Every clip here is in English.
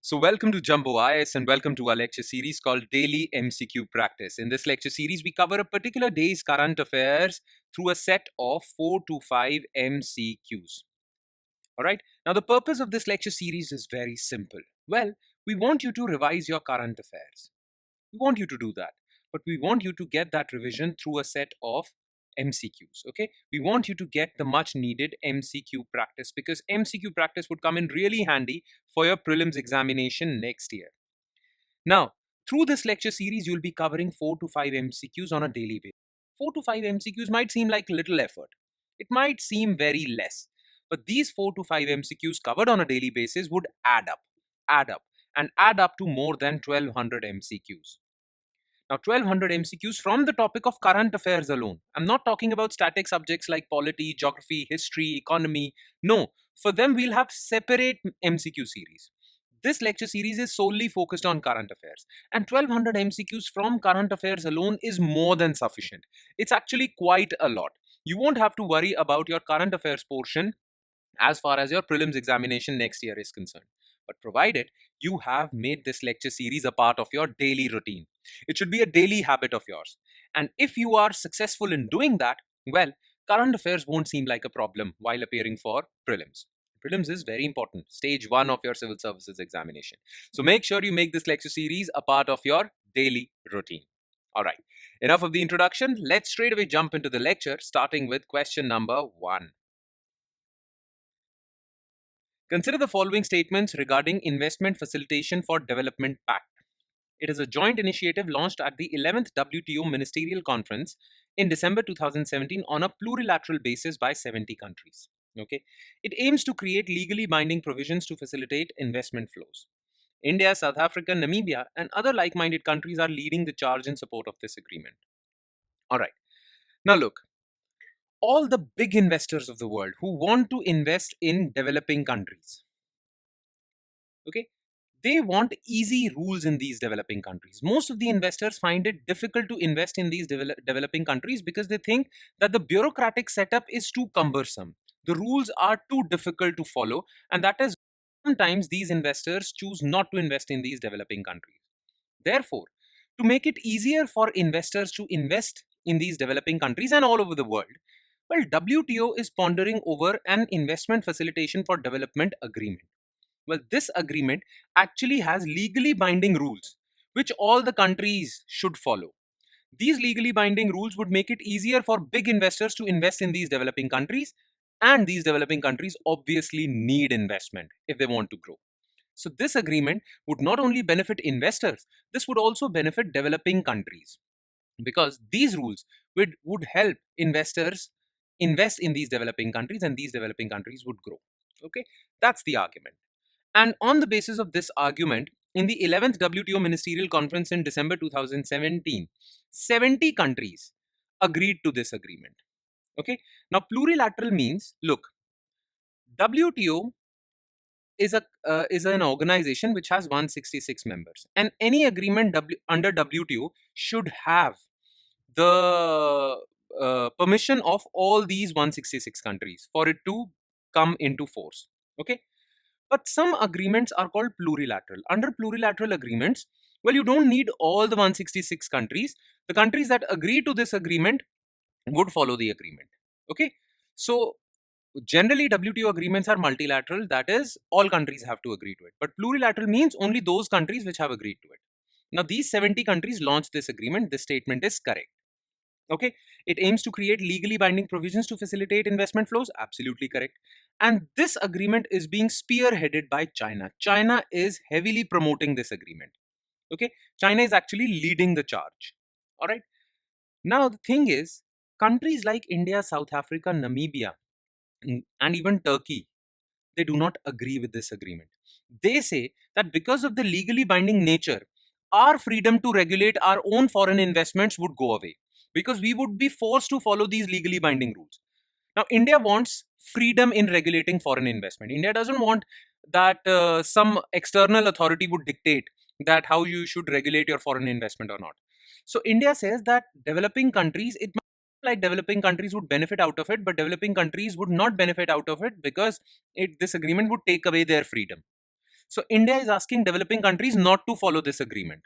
So, welcome to Jumbo IS and welcome to our lecture series called Daily MCQ Practice. In this lecture series, we cover a particular day's current affairs through a set of 4 to 5 MCQs. All right. Now, the purpose of this lecture series is very simple. Well, we want you to revise your current affairs. We want you to do that, but we want you to get that revision through a set of MCQs. Okay, we want you to get the much needed MCQ practice because MCQ practice would come in really handy for your prelims examination next year. Now, through this lecture series, you'll be covering 4 to 5 MCQs on a daily basis. 4 to 5 MCQs might seem like little effort. It might seem very less, but these 4 to 5 MCQs covered on a daily basis would add up, and add up to more than 1200 MCQs. Now, 1200 MCQs from the topic of current affairs alone. I'm not talking about static subjects like polity, geography, history, economy. No, for them, we'll have separate MCQ series. This lecture series is solely focused on current affairs, and 1200 MCQs from current affairs alone is more than sufficient. It's actually quite a lot. You won't have to worry about your current affairs portion as far as your prelims examination next year is concerned, but provided you have made this lecture series a part of your daily routine. It should be a daily habit of yours. And if you are successful in doing that, well, current affairs won't seem like a problem while appearing for prelims. Prelims is very important, stage 1 of your civil services examination. So make sure you make this lecture series a part of your daily routine. All right, enough of the introduction. Let's straight away jump into the lecture, starting with question number 1. Consider the following statements regarding investment facilitation for development pact. It is a joint initiative launched at the 11th WTO Ministerial Conference in December 2017 on a plurilateral basis by 70 countries. Okay, it aims to create legally binding provisions to facilitate investment flows. India, South Africa, Namibia, and other like-minded countries are leading the charge in support of this agreement. All right. Now look, all the big investors of the world who want to invest in developing countries, okay, they want easy rules in these developing countries. Most of the investors find it difficult to invest in these developing countries because they think that the bureaucratic setup is too cumbersome. The rules are too difficult to follow, and that is sometimes these investors choose not to invest in these developing countries. Therefore, to make it easier for investors to invest in these developing countries and all over the world, well, WTO is pondering over an investment facilitation for development agreement. Well, this agreement actually has legally binding rules which all the countries should follow. These legally binding rules would make it easier for big investors to invest in these developing countries, and these developing countries obviously need investment if they want to grow. So, this agreement would not only benefit investors, this would also benefit developing countries because these rules would help investors invest in these developing countries and these developing countries would grow. Okay, that's the argument. And on the basis of this argument, in the 11th WTO Ministerial Conference in December 2017, 70 countries agreed to this agreement. Okay, now plurilateral means, look, WTO is an organization which has 166 members, and any agreement under WTO should have the permission of all these 166 countries for it to come into force. Okay, but some agreements are called plurilateral. Under plurilateral agreements, well, you don't need all the 166 countries. The countries that agree to this agreement would follow the agreement. Okay, so generally WTO agreements are multilateral, that is, all countries have to agree to it. But plurilateral means only those countries which have agreed to it. Now, these 70 countries launched this agreement. This statement is correct. Okay, it aims to create legally binding provisions to facilitate investment flows. Absolutely correct. And this agreement is being spearheaded by China. China is heavily promoting this agreement. Okay, China is actually leading the charge. All right. Now, the thing is, countries like India, South Africa, Namibia, and even Turkey, they do not agree with this agreement. They say that because of the legally binding nature, our freedom to regulate our own foreign investments would go away because we would be forced to follow these legally binding rules. Now, India wants freedom in regulating foreign investment. India doesn't want that some external authority would dictate that how you should regulate your foreign investment or not. So, India says that developing countries, it might like developing countries would benefit out of it, but developing countries would not benefit out of it because this agreement would take away their freedom. So India is asking developing countries not to follow this agreement,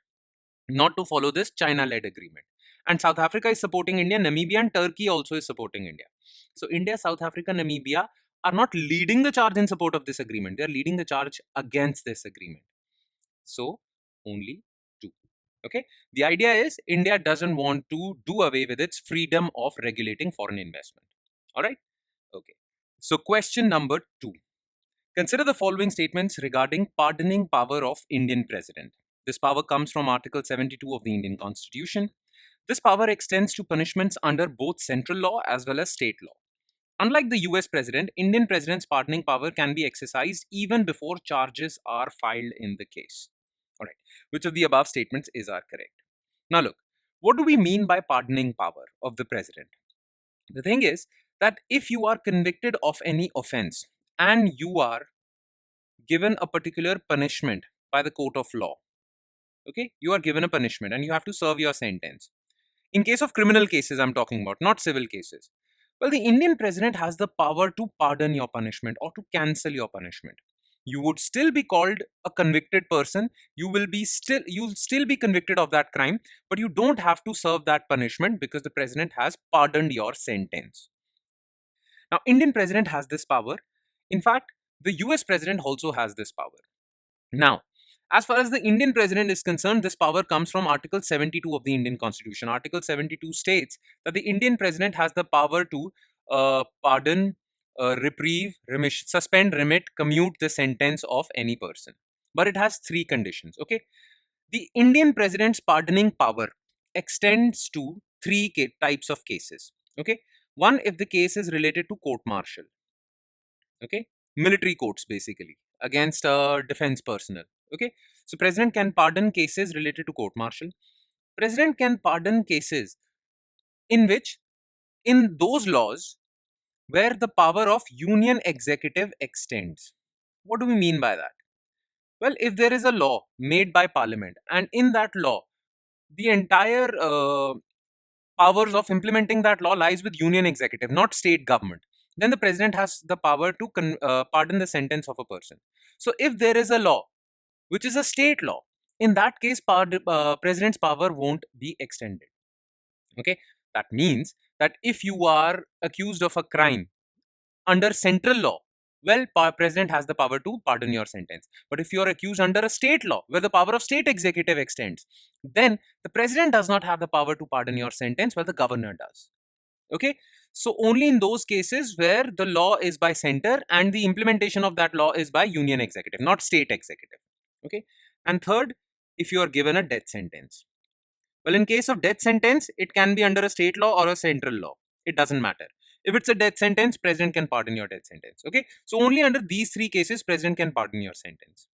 not to follow this China-led agreement. And South Africa is supporting India, Namibia and Turkey also is supporting India. So India, South Africa, Namibia are not leading the charge in support of this agreement. They are leading the charge against this agreement. So only two. Okay. The idea is India doesn't want to do away with its freedom of regulating foreign investment. All right. Okay. So question number 2. Consider the following statements regarding pardoning power of Indian President. This power comes from Article 72 of the Indian Constitution. This power extends to punishments under both central law as well as state law. Unlike the US President, Indian President's pardoning power can be exercised even before charges are filed in the case. Alright, which of the above statements is correct? Now look, what do we mean by pardoning power of the President? The thing is that if you are convicted of any offense and you are given a particular punishment by the court of law, okay, you are given a punishment and you have to serve your sentence. In case of criminal cases, I'm talking about, not civil cases. Well, the Indian president has the power to pardon your punishment or to cancel your punishment. You would still be called a convicted person. You'll still be convicted of that crime, but you don't have to serve that punishment because the president has pardoned your sentence. Now, Indian president has this power. In fact, the US president also has this power. Now, as far as the Indian president is concerned, this power comes from Article 72 of the Indian Constitution. Article 72 states that the Indian president has the power to pardon, reprieve, suspend, remit, commute the sentence of any person. But it has 3 conditions. Okay, the Indian president's pardoning power extends to 3 types of cases. Okay, one, if the case is related to court martial. Okay, military courts basically against defense personnel. Okay, so president can pardon cases related to court martial. President can pardon cases in which, in those laws where the power of union executive extends. What do we mean by that? Well, if there is a law made by parliament and in that law the entire powers of implementing that law lies with union executive, not state government, then the president has the power to pardon the sentence of a person. So if there is a law which is a state law, in that case president's power won't be extended. Okay, that means that if you are accused of a crime under central law, well, president has the power to pardon your sentence. But if you are accused under a state law where the power of state executive extends, then the president does not have the power to pardon your sentence, where the governor does. Okay, so only in those cases where the law is by center and the implementation of that law is by union executive, not state executive. Okay, and third, if you are given a death sentence. Well, in case of death sentence, it can be under a state law or a central law. It doesn't matter. If it's a death sentence, president can pardon your death sentence. Okay, so only under these 3 cases, president can pardon your sentence.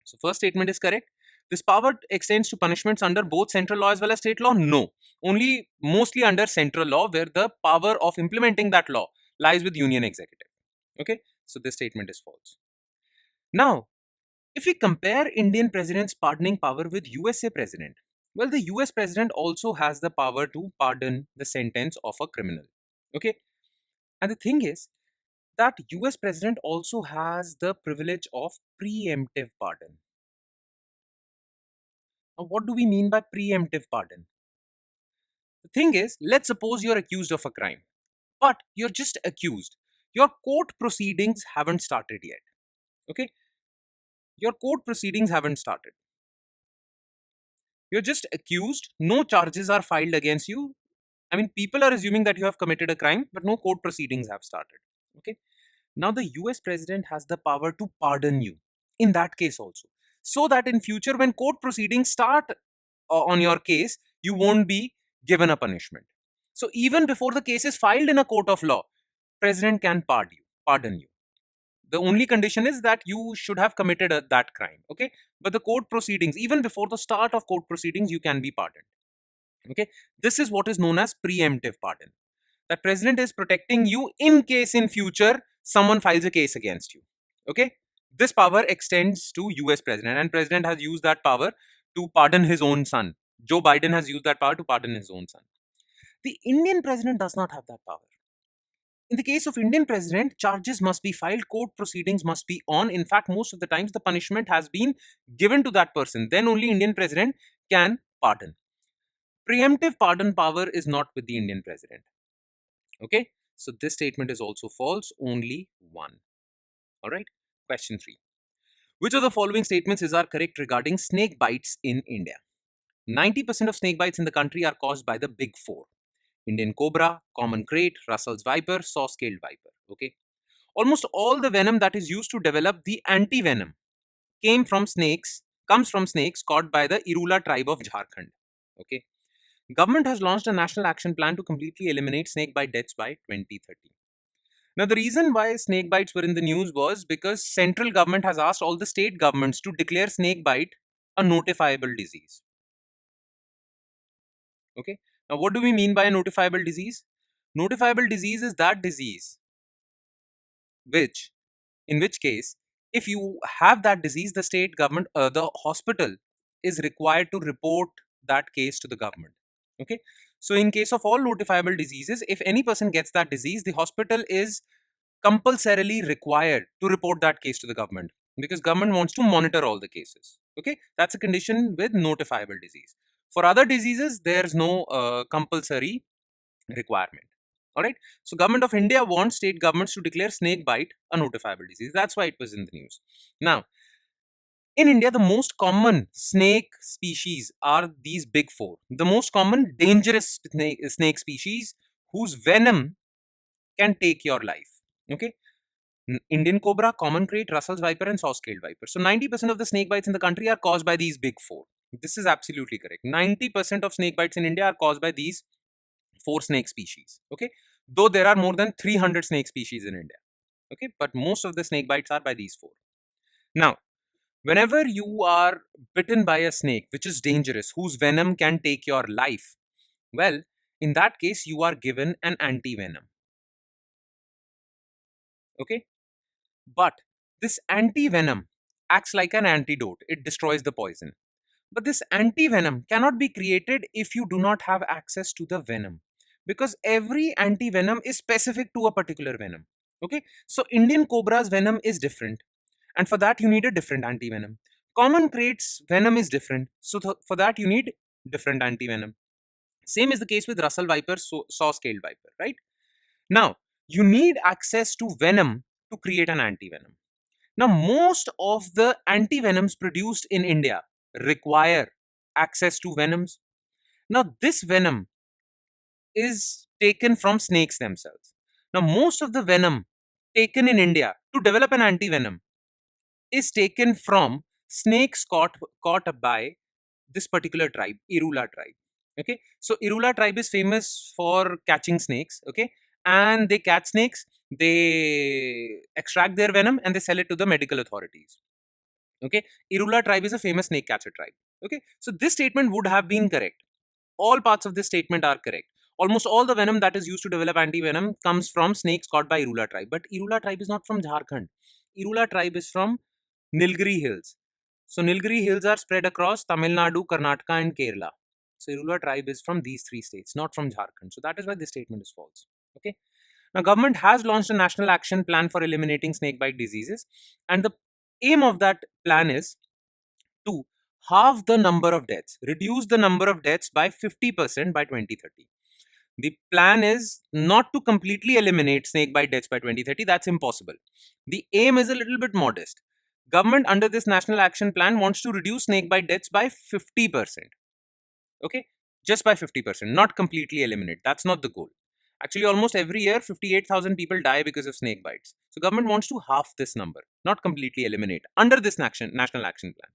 So first statement is correct. This power extends to punishments under both central law as well as state law? No. Only mostly under central law, where the power of implementing that law lies with union executive. Okay, so this statement is false. Now, if we compare Indian president's pardoning power with USA president, well, the US president also has the power to pardon the sentence of a criminal. Okay, and the thing is that US president also has the privilege of preemptive pardon. Now, what do we mean by preemptive pardon? The thing is, let's suppose you're accused of a crime, but you're just accused. Your court proceedings haven't started yet. Okay, your court proceedings haven't started. You're just accused, no charges are filed against you. I mean, people are assuming that you have committed a crime, but no court proceedings have started. Okay, now the US president has the power to pardon you in that case also, so that in future when court proceedings start on your case, you won't be given a punishment. So even before the case is filed in a court of law, president can pardon you. The only condition is that you should have committed that crime. Okay, but the court proceedings, even before the start of court proceedings, you can be pardoned. Okay, this is what is known as preemptive pardon. That president is protecting you in case in future someone files a case against you. Okay, this power extends to US president, and president has used that power to pardon his own son. Joe Biden has used that power to pardon his own son. The Indian president does not have that power. In the case of Indian president, charges must be filed, court proceedings must be on. In fact, most of the times the punishment has been given to that person. Then only Indian president can pardon. Preemptive pardon power is not with the Indian president. Okay, so this statement is also false, only one. All right, question 3. Which of the following statements are correct regarding snake bites in India? 90% of snake bites in the country are caused by the big four: Indian cobra, common krait, Russell's viper, saw-scaled viper. Okay, almost all the venom that is used to develop the anti-venom comes from snakes caught by the Irula tribe of Jharkhand. Okay, government has launched a national action plan to completely eliminate snake bite deaths by 2030. Now, the reason why snake bites were in the news was because central government has asked all the state governments to declare snake bite a notifiable disease. Okay. Now, what do we mean by a notifiable disease? Notifiable disease is that disease in which case, if you have that disease, the state government, the hospital is required to report that case to the government. Okay. So, in case of all notifiable diseases, if any person gets that disease, the hospital is compulsorily required to report that case to the government, because government wants to monitor all the cases. Okay, that's a condition with notifiable disease. For other diseases, there's no compulsory requirement. All right, so government of India wants state governments to declare snake bite a notifiable disease. That's why it was in the news. Now, in India, the most common snake species are these big four. The most common dangerous snake species whose venom can take your life. Okay, Indian cobra, common krait, Russell's viper, and saw-scaled viper. So 90% of the snake bites in the country are caused by these big four. This is absolutely correct. 90% of snake bites in India are caused by these four snake species. Okay, though there are more than 300 snake species in India. Okay, but most of the snake bites are by these four. Now, whenever you are bitten by a snake which is dangerous, whose venom can take your life, well, in that case, you are given an anti-venom. Okay, but this anti-venom acts like an antidote. It destroys the poison. But this anti-venom cannot be created if you do not have access to the venom, because every anti-venom is specific to a particular venom. Okay, so Indian cobra's venom is different, and for that you need a different anti-venom. Common krait's venom is different, so for that you need different anti-venom. Same is the case with Russell viper, saw-scaled viper, right? Now, you need access to venom to create an anti-venom. Now, most of the anti-venoms produced in India require access to venoms. Now, this venom is taken from snakes themselves. Now, most of the venom taken in India to develop an anti-venom is taken from snakes caught by this particular tribe, Irula tribe. Okay, so Irula tribe is famous for catching snakes. Okay, and they catch snakes, they extract their venom, and they sell it to the medical authorities. Okay, Irula tribe is a famous snake catcher tribe. Okay, so this statement would have been correct. All parts of this statement are correct. Almost all the venom that is used to develop anti-venom comes from snakes caught by Irula tribe. But Irula tribe is not from Jharkhand. Irula tribe is from Nilgiri Hills. So Nilgiri Hills are spread across Tamil Nadu, Karnataka, and Kerala. So Irula tribe is from these three states, not from Jharkhand. So that is why this statement is false. Okay. Now, government has launched a national action plan for eliminating snakebite diseases, and the aim of that plan is to halve the number of deaths, reduce the number of deaths by 50% by 2030. The plan is not to completely eliminate snakebite deaths by 2030. That's impossible. The aim is a little bit modest. Government under this national action plan wants to reduce snakebite deaths by 50%. Okay, just by 50%, not completely eliminate. That's not the goal. Actually, almost every year, 58,000 people die because of snake bites. So government wants to half this number, not completely eliminate, under this national action plan.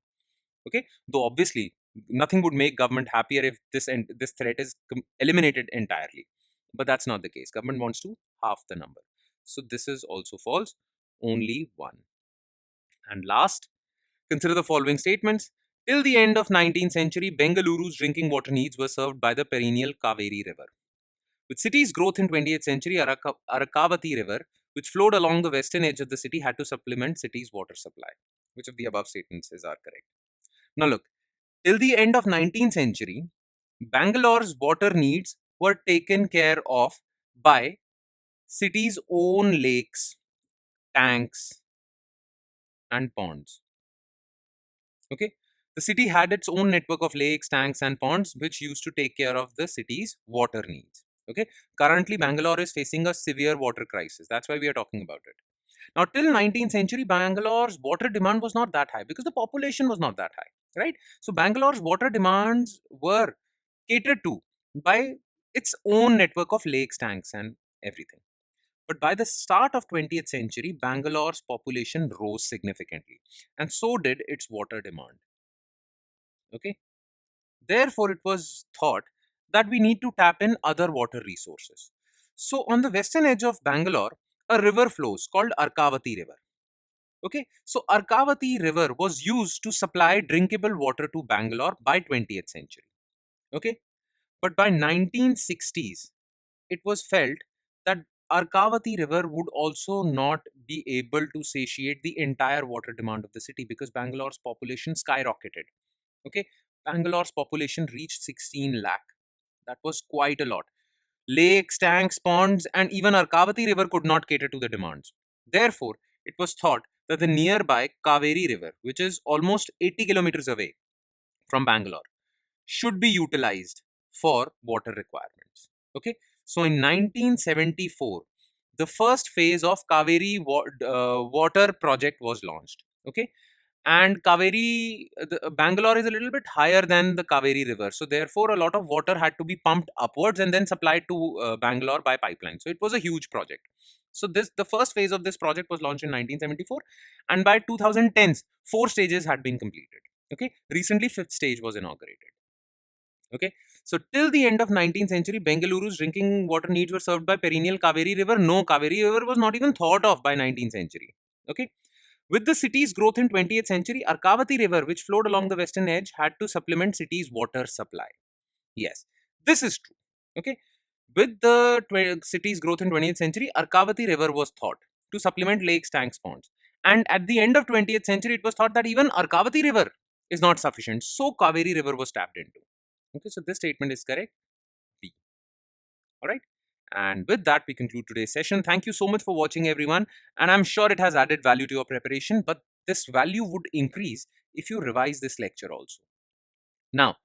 Okay, though obviously nothing would make government happier if this threat is eliminated entirely, but that's not the case. Government wants to half the number. So this is also false, only one. And last, consider the following statements. Till the end of 19th century, Bengaluru's drinking water needs were served by the perennial Kaveri River. With city's growth in 20th century, Arakavati River, which flowed along the western edge of the city, had to supplement city's water supply. Which of the above statements are correct? Now look, till the end of 19th century, Bangalore's water needs were taken care of by cities own lakes, tanks, and ponds. Okay. The city had its own network of lakes, tanks, and ponds, which used to take care of the city's water needs. Okay. Currently, Bangalore is facing a severe water crisis. That's why we are talking about it. Now, till 19th century, Bangalore's water demand was not that high because the population was not that high, right? So, Bangalore's water demands were catered to by its own network of lakes, tanks, and everything. But by the start of 20th century, Bangalore's population rose significantly, and so did its water demand. Okay, therefore, it was thought that we need to tap in other water resources. So, on the western edge of Bangalore, a river flows called Arkavati River. Okay, so Arkavati River was used to supply drinkable water to Bangalore by 20th century. Okay, but by 1960s, it was felt that Arkavati River would also not be able to satiate the entire water demand of the city because Bangalore's population skyrocketed. Okay, Bangalore's population reached 16 lakh. That was quite a lot. Lakes, tanks, ponds, and even Arkavati River could not cater to the demands. Therefore, it was thought that the nearby Kaveri River, which is almost 80 kilometers away from Bangalore, should be utilized for water requirements. Okay, so in 1974, the first phase of Kaveri water project was launched. Okay, and Bangalore is a little bit higher than the Kaveri River, so therefore a lot of water had to be pumped upwards and then supplied to Bangalore by pipeline. So it was a huge project. So the first phase of this project was launched in 1974, and by 2010s, 4 stages had been completed. Okay, recently fifth stage was inaugurated. Okay, so till the end of 19th century, Bengaluru's drinking water needs were served by perennial Kaveri River. No, Kaveri River was not even thought of by 19th century. Okay, with the city's growth in 20th century, Arkavati River, which flowed along the western edge, had to supplement city's water supply. Yes, this is true. Okay, with the city's growth in 20th century, Arkavati River was thought to supplement lakes, tanks, ponds. And at the end of 20th century, it was thought that even Arkavati River is not sufficient. So Kaveri River was tapped into. Okay, so this statement is correct. B. All right. And with that, we conclude today's session. Thank you so much for watching, everyone. And I'm sure it has added value to your preparation, but this value would increase if you revise this lecture also. Now,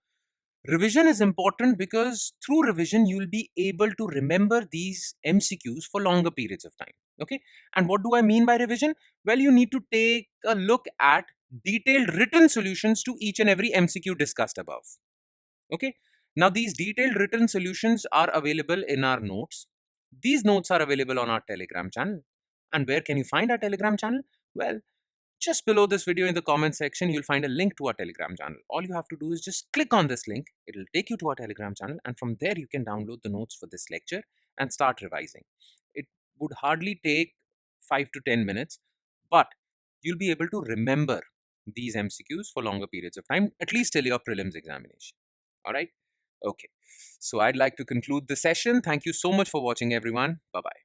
revision is important because through revision, you will be able to remember these MCQs for longer periods of time. Okay. And what do I mean by revision? Well, you need to take a look at detailed written solutions to each and every MCQ discussed above. Okay. Now, these detailed written solutions are available in our notes. These notes are available on our Telegram channel. And where can you find our Telegram channel? Well, just below this video in the comment section, you'll find a link to our Telegram channel. All you have to do is just click on this link. It'll take you to our Telegram channel. And from there, you can download the notes for this lecture and start revising. It would hardly take 5 to 10 minutes, but you'll be able to remember these MCQs for longer periods of time, at least till your prelims examination. All right. Okay. So I'd like to conclude the session. Thank you so much for watching, everyone. Bye-bye.